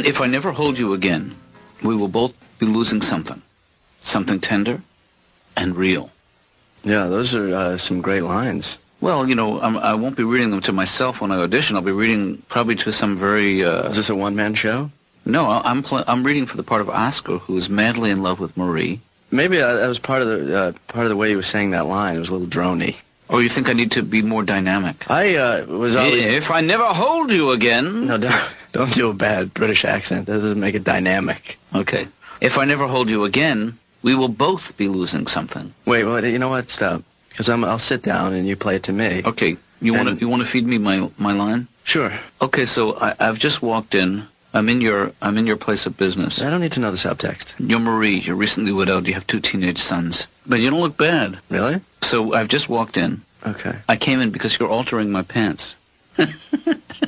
If I never hold you again, we will both be losing something. Something tender and real. Yeah, those are some great lines. Well, I won't be reading them to myself when I audition. I'll be reading probably to some very... Is this a one-man show? No, I'm reading for the part of Oscar, who is madly in love with Marie. Maybe that was part of the way you were saying that line. It was a little drony. Oh, you think I need to be more dynamic? I was always... If I never hold you again... No, don't do a bad British accent. That doesn't make it dynamic. Okay. If I never hold you again, we will both be losing something. Wait, you know what? Stop. Because I'll sit down and you play it to me. Okay. You want to feed me my line? Sure. Okay, so I've just walked in. I'm in your place of business. I don't need to know the subtext. You're Marie. You're recently widowed. You have 2 teenage sons. But you don't look bad. Really? So I've just walked in. Okay. I came in because you're altering my pants.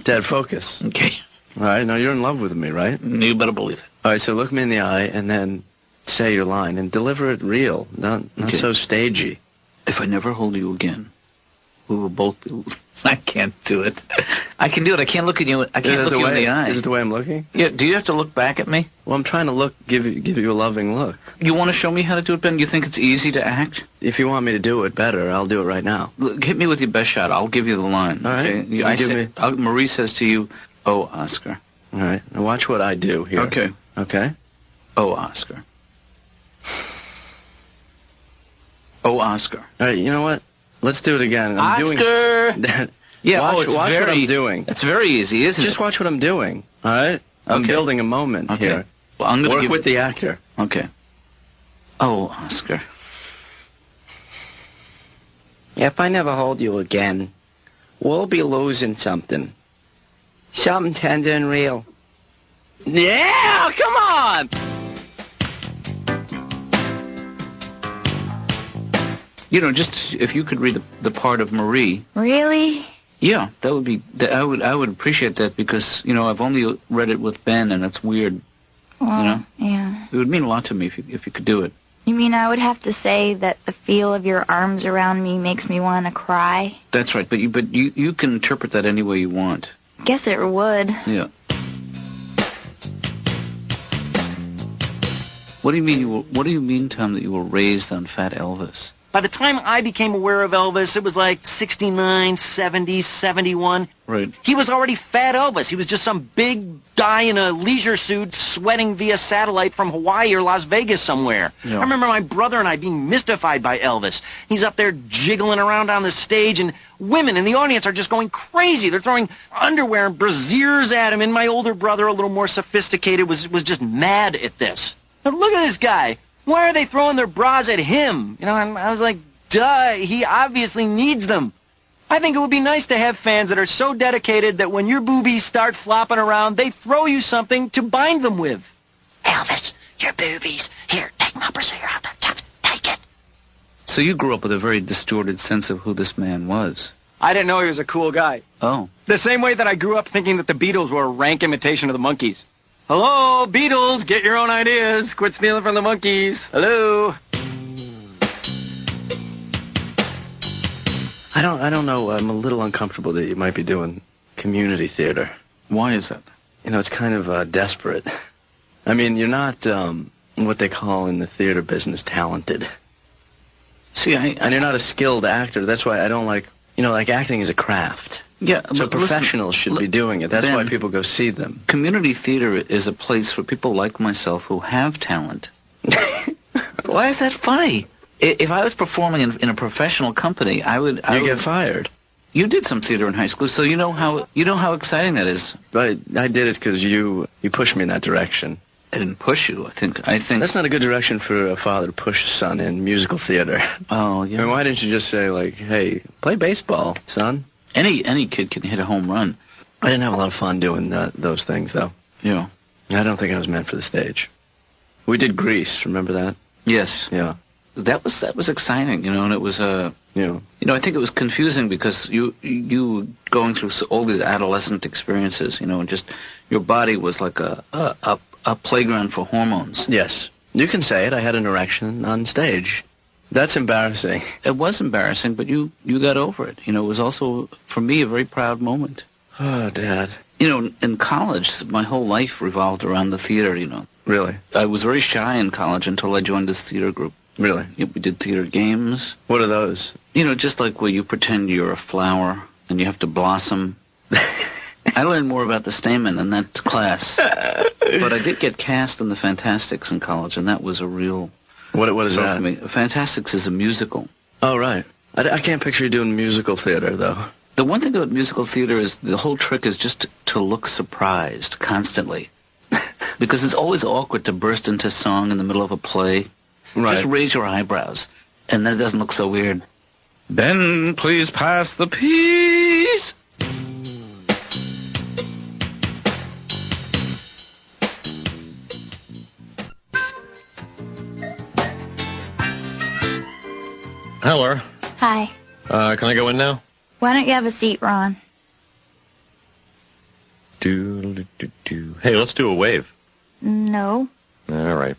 Dead focus. Okay. All right. Now you're in love with me, right? You better believe it. All right. So look me in the eye and then say your line and deliver it real, not so stagey. If I never hold you again, we will both be... I can't do it. I can do it. I can't look at you. I can't look you in the eye. Is it the way I'm looking? Yeah. Do you have to look back at me? Well, I'm trying to give you a loving look. You want to show me how to do it, Ben? You think it's easy to act? If you want me to do it better, I'll do it right now. Look, hit me with your best shot. I'll give you the line. All right. Okay? Marie says to you, "Oh, Oscar." All right. Now watch what I do here. Okay. Okay. Oh, Oscar. Oh, Oscar. All right. You know what? Let's do it again. Oscar! Yeah, watch what I'm doing. It's very easy, isn't it? Just watch what I'm doing, all right? I'm building a moment here. Well, I'm going to work with the actor. Okay. Oh, Oscar. If I never hold you again, we'll be losing something. Something tender and real. Yeah, come on! Just if you could read the part of Marie. Really? Yeah, that would be. I would appreciate that because I've only read it with Ben and it's weird. Well, yeah. It would mean a lot to me if you could do it. You mean I would have to say that the feel of your arms around me makes me want to cry? That's right, but you can interpret that any way you want. Guess it would. Yeah. What do you mean? What do you mean, Tom, that you were raised on Fat Elvis? By the time I became aware of Elvis, it was like 69, 70, 71. Right. He was already Fat Elvis. He was just some big guy in a leisure suit sweating via satellite from Hawaii or Las Vegas somewhere. Yeah. I remember my brother and I being mystified by Elvis. He's up there jiggling around on the stage, and women in the audience are just going crazy. They're throwing underwear and brassieres at him, and my older brother, a little more sophisticated, was just mad at this. Now, look at this guy. Why are they throwing their bras at him? I was like, duh, he obviously needs them. I think it would be nice to have fans that are so dedicated that when your boobies start flopping around, they throw you something to bind them with. Elvis, your boobies. Here, take my brassiere out there. Take it. So you grew up with a very distorted sense of who this man was. I didn't know he was a cool guy. Oh. The same way that I grew up thinking that the Beatles were a rank imitation of the Monkees. Hello, Beatles, get your own ideas. Quit stealing from the Monkees. Hello. I don't know. I'm a little uncomfortable that you might be doing community theater. Why is that? It's kind of desperate. I mean, you're not what they call in the theater business talented. See, and you're not a skilled actor. That's why I don't like. Like acting is a craft. Yeah, so but professionals should be doing it. That's Ben, why people go see them. Community theater is a place for people like myself who have talent. Why is that funny? If I was performing in a professional company, I would get fired. You did some theater in high school, so you know how exciting that is. But I did it because you pushed me in that direction. I didn't push you. I think that's not a good direction for a father to push his son in musical theater. Oh yeah. I mean, why didn't you just say like, "Hey, play baseball, son"? Any kid can hit a home run. I didn't have a lot of fun doing those things, though. Yeah. I don't think I was meant for the stage. We did Grease. Remember that? Yes. Yeah. That was exciting, and it was I think it was confusing because you going through all these adolescent experiences, and just your body was like a playground for hormones. Yes. You can say it. I had an erection on stage. That's embarrassing. It was embarrassing, but you got over it. It was also, for me, a very proud moment. Oh, Dad. You know, in college, my whole life revolved around the theater, you know. Really? I was very shy in college until I joined this theater group. Really? We did theater games. What are those? You know, just like where you pretend you're a flower and you have to blossom. I learned more about the stamen in that class. But I did get cast in the Fantastics in college, and that was a real... What is for that? me. Fantastics is a musical. Oh, right. I can't picture you doing musical theater, though. The one thing about musical theater is the whole trick is just to look surprised constantly. Because it's always awkward to burst into song in the middle of a play. Right. Just raise your eyebrows, and then it doesn't look so weird. Then please pass the peas. Hi, Laura. Hi. Can I go in now? Why don't you have a seat, Ron? Hey, let's do a wave. No. All right.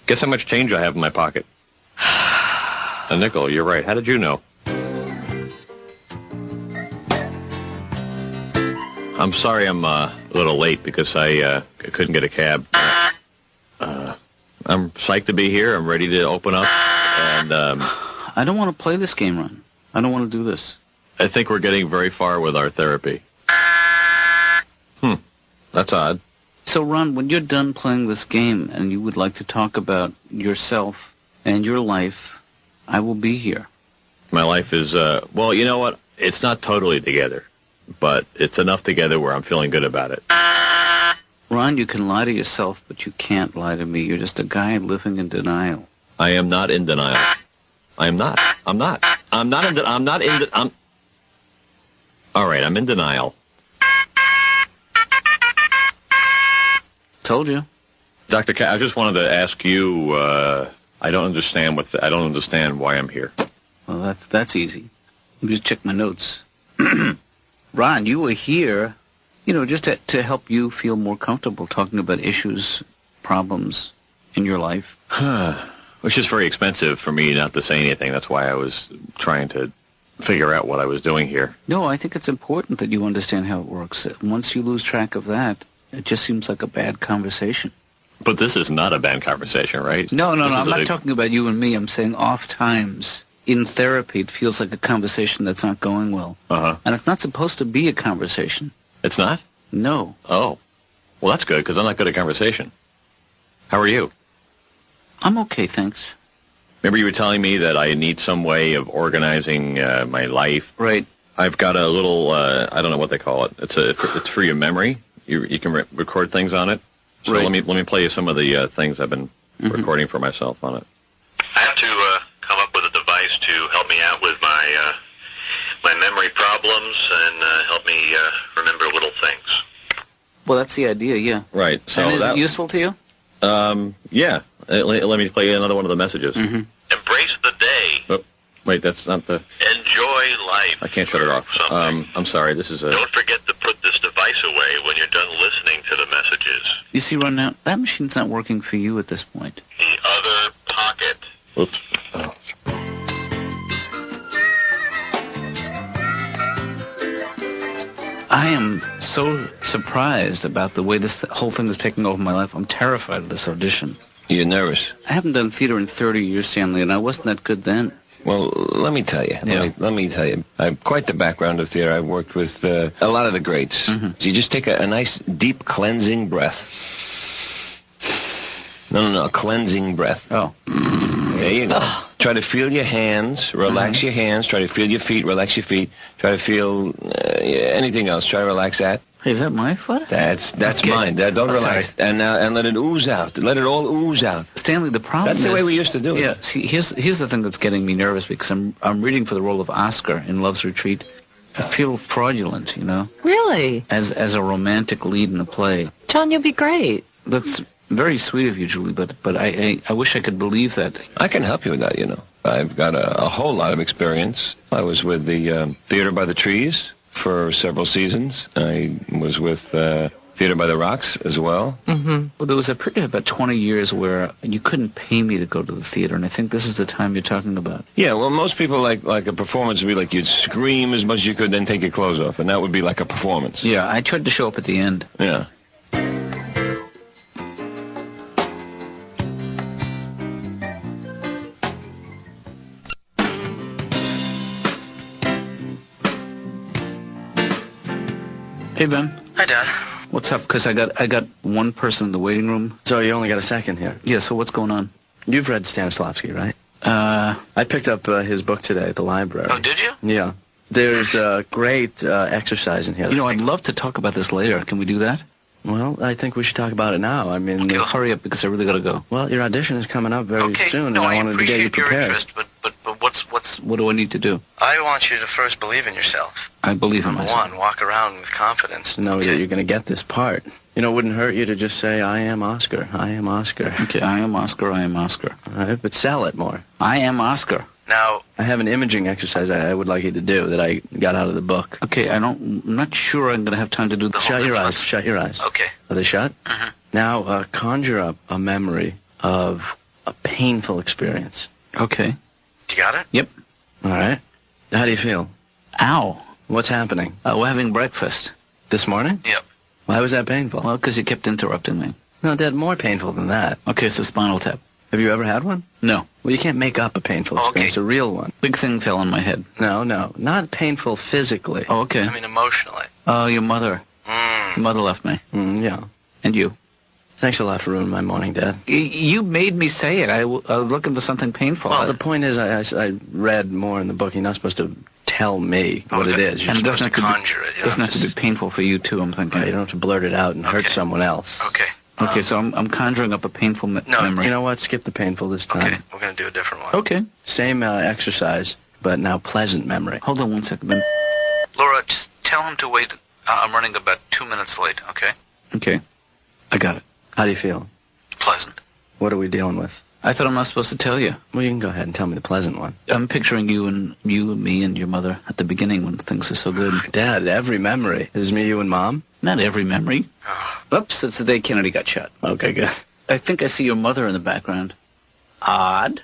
Guess how much change I have in my pocket? A nickel, you're right. How did you know? I'm sorry I'm a little late because I couldn't get a cab. I'm psyched to be here. I'm ready to open up. And I don't want to play this game, Ron. I don't want to do this. I think we're getting very far with our therapy. That's odd. So, Ron, when you're done playing this game and you would like to talk about yourself and your life, I will be here. My life is, well, you know what? It's not totally together, but it's enough together where I'm feeling good about it. Ron, you can lie to yourself, but you can't lie to me. You're just a guy living in denial. I am not in denial. I am not. I'm not. I'm not in. I'm not in. I'm. All right. I'm in denial. Told you. Dr. Katz, I just wanted to ask you. I don't understand I don't understand why I'm here. Well, that's easy. Let me just check my notes. Ron, you were here, you know, just to help you feel more comfortable talking about issues, problems in your life. It's just very expensive for me not to say anything. That's why I was trying to figure out what I was doing here. No, I think it's important that you understand how it works. Once you lose track of that, it just seems like a bad conversation. But this is not a bad conversation, right? No. I'm not talking about you and me. I'm saying oft times in therapy, it feels like a conversation that's not going well. Uh-huh. And it's not supposed to be a conversation. It's not? No. Oh. Well, that's good, because I'm not good at conversation. How are you? I'm okay, thanks. Remember you were telling me that I need some way of organizing my life? Right. I've got a little, I don't know what they call it. It's for your memory. You can record things on it. So right. let me play you some of the things I've been recording for myself on it. I have to come up with a device to help me out with my my memory problems and help me remember little things. Well, that's the idea, yeah. Right. So and is it useful to you? Yeah. Let me play you another one of the messages. Mm-hmm. Embrace the day. Oh, wait, that's not the... Enjoy life. I can't shut it off. I'm sorry, this is a... Don't forget to put this device away when you're done listening to the messages. You see, Ron, now, that machine's not working for you at this point. The other pocket. Oops. Oh. I am so surprised about the way this whole thing is taking over my life. I'm terrified of this audition. You're nervous? I haven't done theater in 30 years, Stanley, and I wasn't that good then. Well, let me tell you. Let me tell you. I've quite the background of theater. I've worked with a lot of the greats. So you just take a nice, deep, cleansing breath. No, a cleansing breath. Oh. There you go. Try to feel your hands. Relax your hands. Try to feel your feet. Relax your feet. Try to feel anything else. Try to relax that. Hey, is that my foot? That's mine. Don't relax. Sorry. And let it ooze out. Let it all ooze out. Stanley, the problem That's the way we used to do it. Yeah, see, here's the thing that's getting me nervous because I'm reading for the role of Oscar in Love's Retreat. I feel fraudulent, you know, Really? as a romantic lead in a play. John, you'll be great. That's very sweet of you, Julie, but I wish I could believe that. I can help you with that, you know. I've got a whole lot of experience. I was with the Theater by the Trees for several seasons. I was with Theater by the Rocks as well? Mm-hmm. Well, there was a period of about 20 years where you couldn't pay me to go to the theater, and I think this is the time you're talking about. Yeah, well, most people like a performance would be like you'd scream as much as you could, then take your clothes off, and that would be like a performance. Yeah, I tried to show up at the end. Yeah. Hey, Ben. Hi, Dad. What's up? Because I got one person in the waiting room. So you only got a second here. Yeah, so what's going on? You've read Stanislavski, right? I picked up his book today at the library. Oh, did you? Yeah. There's a great exercise in here. You know, I'd love to talk about this later. Can we do that? Well, I think we should talk about it now. I mean, Hurry up, because I really got to go. well, your audition is coming up very soon, no, and I I wanted to get you appreciate your prepared. interest, but what's... What do I need to do? I want you to first believe in yourself. I believe in Number myself. one, walk around with confidence, know that you're going to get this part. You know, it wouldn't hurt you to just say, I am Oscar, I am Oscar. Okay, I am Oscar, I am Oscar. All right, but sell it more. I am Oscar. Now, I have an imaging exercise I would like you to do that I got out of the book. Okay, I'm not sure I'm going to have time to do this. Shut your eyes, shut your eyes. Okay. Are they shut? Mm-hmm. Now, conjure up a memory of a painful experience. Okay. You got it? Yep. All right. How do you feel? Ow. What's happening? We're having breakfast. This morning? Yep. Why was that painful? Well, because you kept interrupting me. No, Dad, more painful than that. Okay, it's a spinal tap. Have you ever had one? No. Well, you can't make up a painful Okay. experience, a real one. Big thing fell on my head. No, not painful physically. Oh, okay. I mean, emotionally. Oh, your mother. Your mother left me. Yeah. And you. Thanks a lot for ruining my morning, Dad. You made me say it. I was looking for something painful. Well, the point is, I read more in the book. You're not supposed to tell me what it is. You're and it supposed doesn't to have conjure it. It doesn't have to be painful for you, too, I'm thinking. You don't have to blurt it out and hurt someone else. Okay. Okay, so I'm conjuring up a painful memory. You know what? Skip the painful this time. Okay, we're going to do a different one. Okay. Same exercise, but now pleasant memory. Hold on one second, Ben. Laura, just tell him to wait. I'm running about 2 minutes late, okay? Okay. I got it. How do you feel? Pleasant. What are we dealing with? I thought I'm not supposed to tell you. Well, you can go ahead and tell me the pleasant one. I'm picturing you and me and your mother at the beginning when things are so good. Dad, every memory. Is me, you, and Mom? Not every memory. Oops, it's the day Kennedy got shot. Okay, good. I think I see your mother in the background. Odd.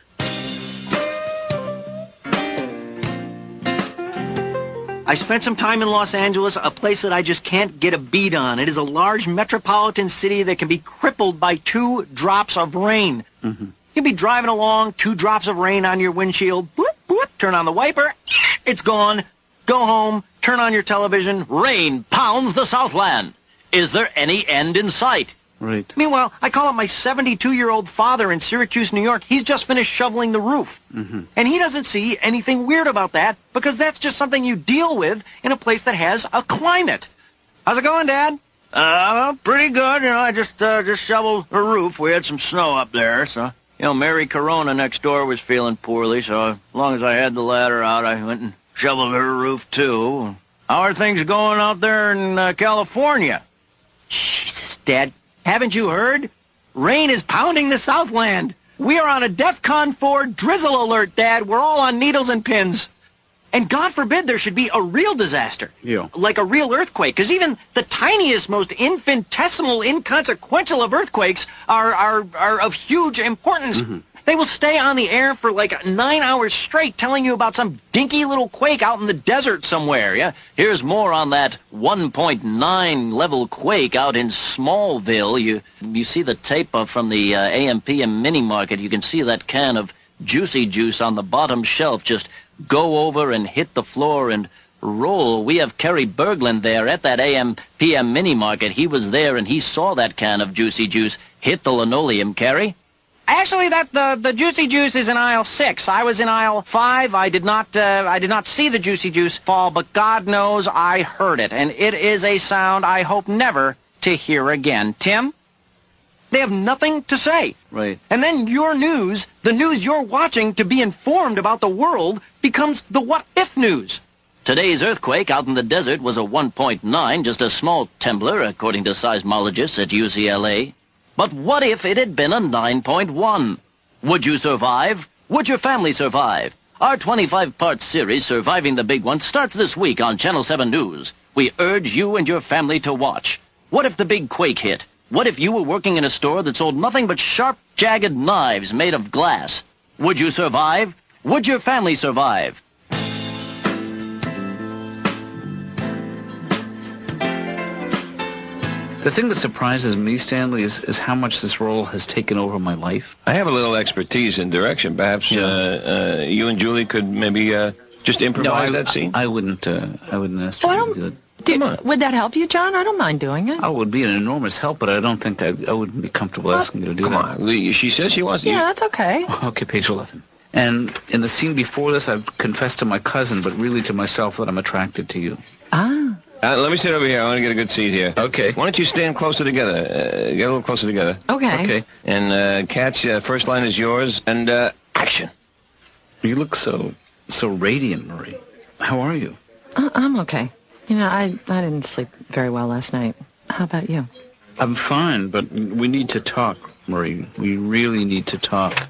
I spent some time in Los Angeles, a place that I just can't get a beat on. It is a large metropolitan city that can be crippled by 2 drops of rain. Mm-hmm. You'll be driving along, 2 drops of rain on your windshield, boop, boop, turn on the wiper, it's gone. Go home, turn on your television, Rain pounds the Southland. Is there any end in sight? Right. Meanwhile, I call up my 72-year-old father in Syracuse, New York. He's just finished shoveling the roof. Mm-hmm. And he doesn't see anything weird about that because that's just something you deal with in a place that has a climate. How's it going, Dad? Pretty good. You know, I just shoveled a roof. We had some snow up there, so... You know, Mary Corona next door was feeling poorly, so as long as I had the ladder out, I went and shoveled her roof, too. How are things going out there in California? Jesus, Dad. Haven't you heard? Rain is pounding the Southland. We are on a DEFCON 4 drizzle alert, Dad. We're all on needles and pins. And God forbid there should be a real disaster. Yeah. Like a real earthquake. Because even the tiniest, most infinitesimal, inconsequential of earthquakes are of huge importance. Mm-hmm. They will stay on the air for like 9 hours straight telling you about some dinky little quake out in the desert somewhere, yeah? Here's more on that 1.9 level quake out in Smallville. You see the tape from the AM/PM mini market. You can see that can of Juicy Juice on the bottom shelf just go over and hit the floor and roll. We have Kerry Berglund there at that AM/PM mini market. He was there and he saw that can of Juicy Juice hit the linoleum, Kerry. Actually, the Juicy Juice is in aisle 6. I was in aisle 5. I did not see the Juicy Juice fall, but God knows I heard it, and it is a sound I hope never to hear again. Tim, they have nothing to say. Right. And then your news, the news you're watching to be informed about the world, becomes the what-if news. Today's earthquake out in the desert was a 1.9, just a small trembler, according to seismologists at UCLA. But what if it had been a 9.1? Would you survive? Would your family survive? Our 25-part series, Surviving the Big One, starts this week on Channel 7 News. We urge you and your family to watch. What if the big quake hit? What if you were working in a store that sold nothing but sharp, jagged knives made of glass? Would you survive? Would your family survive? The thing that surprises me, Stanley, is how much this role has taken over my life. I have a little expertise in direction. Perhaps you and Julie could maybe just improvise that scene? I wouldn't ask Julie to do it. Would that help you, John? I don't mind doing it. I would be an enormous help, but I don't think I wouldn't be comfortable asking you to do Come that. on, she says she wants to. Yeah, that's okay. Okay, page 11. And in the scene before this, I've confessed to my cousin, but really to myself, that I'm attracted to you. Ah. Let me sit over here. I want to get a good seat here. Okay. Why don't you stand closer together? Get a little closer together. Okay. Okay. And Katz, first line is yours, and action. You look so radiant, Marie. How are you? I'm okay. You know, I didn't sleep very well last night. How about you? I'm fine, but we need to talk, Marie. We really need to talk.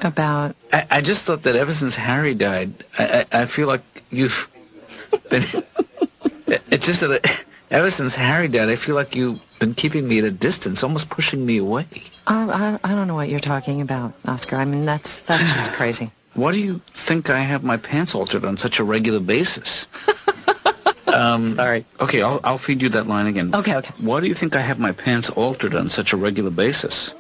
About? I just thought that ever since Harry died, I feel like you've been... It's just that ever since Harry died, I feel like you've been keeping me at a distance, almost pushing me away. I don't know what you're talking about, Oscar. I mean, that's just crazy. Why do you think I have my pants altered on such a regular basis? Sorry. Okay, I'll feed you that line again. Okay. Why do you think I have my pants altered on such a regular basis?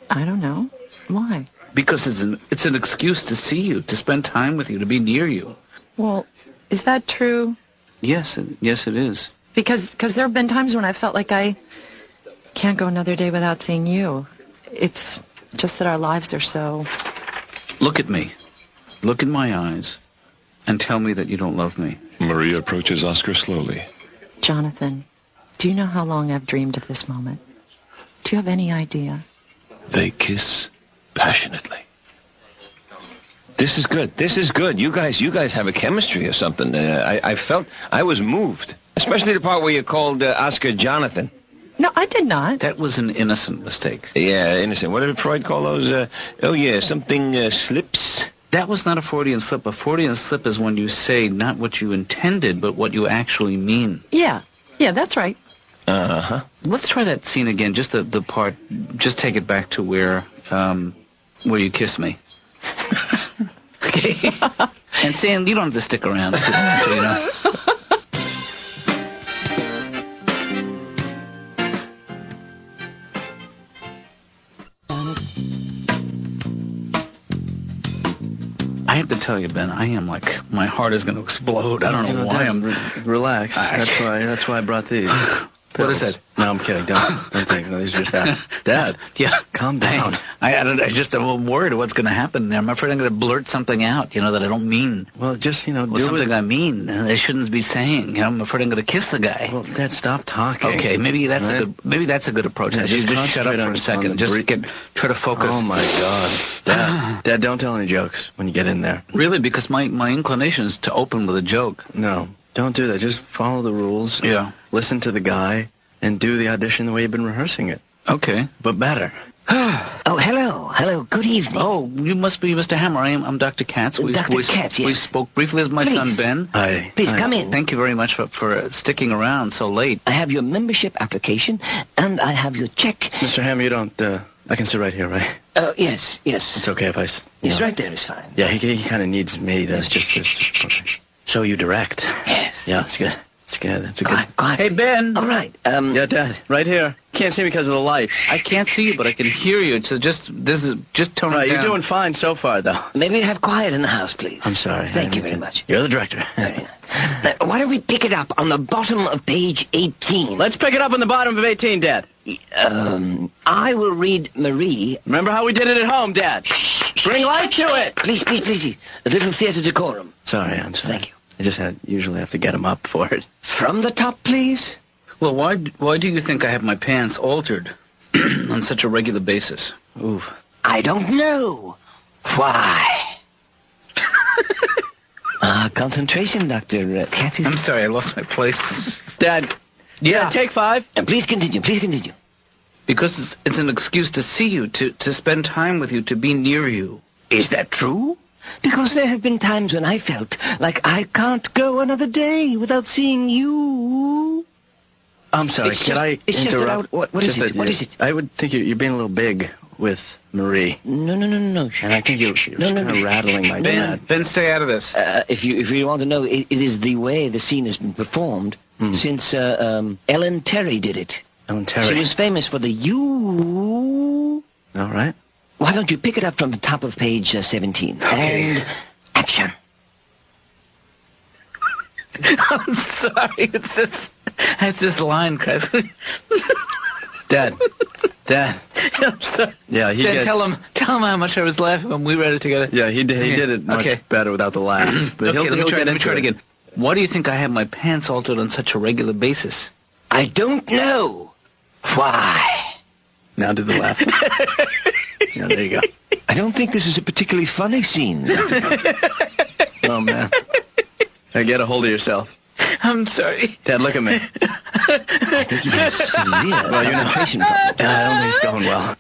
I don't know. Why? Because it's an excuse to see you, to spend time with you, to be near you. Well, is that true? Yes, it is. Because there have been times when I felt like I can't go another day without seeing you. It's just that our lives are so... Look at me. Look in my eyes and tell me that you don't love me. Maria approaches Oscar slowly. Jonathan, do you know how long I've dreamed of this moment? Do you have any idea? They kiss passionately. This is good. This is good. You guys have a chemistry or something. I was moved, especially the part where you called Oscar Jonathan. No, I did not. That was an innocent mistake. Yeah, innocent. What did Freud call those? Something slips. That was not a Freudian slip. A Freudian slip is when you say not what you intended, but what you actually mean. Yeah, that's right. Uh-huh. Let's try that scene again. Just the part. Just take it back to where you kiss me. Okay. And Sam, you don't have to stick around if you don't want to, you know. I have to tell you, Ben, I am like, my heart is going to explode. I don't know why I'm... Relax. That's why I brought these. What is that? No, I'm kidding. Don't take them. These are just Dad. Dad. Yeah. Calm down. I'm worried what's going to happen there. I'm afraid I'm going to blurt something out, that I don't mean. Well, just, Or do something it. I mean I shouldn't be saying. I'm afraid I'm going to kiss the guy. Well, Dad, stop talking. Okay, maybe that's a good approach. Yeah, just shut up concentrate for a second. Try to focus. Oh, my God. Dad, don't tell any jokes when you get in there. Really, because my inclination is to open with a joke. No, don't do that. Just follow the rules. Yeah. Listen to the guy and do the audition the way you've been rehearsing it. Okay. But better. Oh, hello. Good evening. Oh, you must be Mr. Hammer. I'm Dr. Katz. Dr. Katz, yes. We spoke briefly as my son, Ben. Hi. Please come in. Thank you very much for sticking around so late. I have your membership application, and I have your check. Mr. Hammer, you don't, I can sit right here, right? Yes. It's okay if I... Yes, right there is fine. Yeah, he kind of needs me to show you direct. Yes. Yeah, it's good. It's good. It's a good... Quiet. Hey, Ben. All right. Yeah, Dad, right here. Can't see me because of the light. I can't see you, but I can hear you. So just tone it down. You're doing fine so far, though. May we have quiet in the house, please? I'm sorry. Thank you very much. You're the director. Very nice. Why don't we pick it up on the bottom of page 18? Let's pick it up on the bottom of 18, Dad. I will read Marie. Remember how we did it at home, Dad? Bring light to it. Please. A little theater decorum. Sorry, I'm sorry. Thank you. I just usually have to get him up for it. From the top, please. Well, why do you think I have my pants altered on such a regular basis? Oof. I don't know. Why? Concentration, Dr. Katz. I'm sorry, I lost my place. Dad. Yeah. Take 5. And please continue. Because it's an excuse to see you, to spend time with you, to be near you. Is that true? Because there have been times when I felt like I can't go another day without seeing you. I'm sorry, It's could just- I it's just that interrupt? what is Just it? What is it? I would think you're being a little big with Marie. No. And I think you're kind of rattling my dad. Ben, stay out of this. If you want to know, it is the way the scene has been performed since Ellen Terry did it. Ellen Terry. She was famous for the you. All right. Why don't you pick it up from the top of page 17? Okay. And action. I'm sorry. It's this line, Chris. Dad. I'm sorry. Yeah, he Ben, gets... tell him how much I was laughing when we read it together. Yeah, he did it much Okay. better without the laugh. But Okay, let me try it into again. Why do you think I have my pants altered on such a regular basis? I don't know. Why? Now do the laugh. Yeah, there you go. I don't think this is a particularly funny scene. Oh, man. Now get a hold of yourself. I'm sorry. Dad, look at me. I think he has severe Well, you know, concentration problems. I don't think it's going well.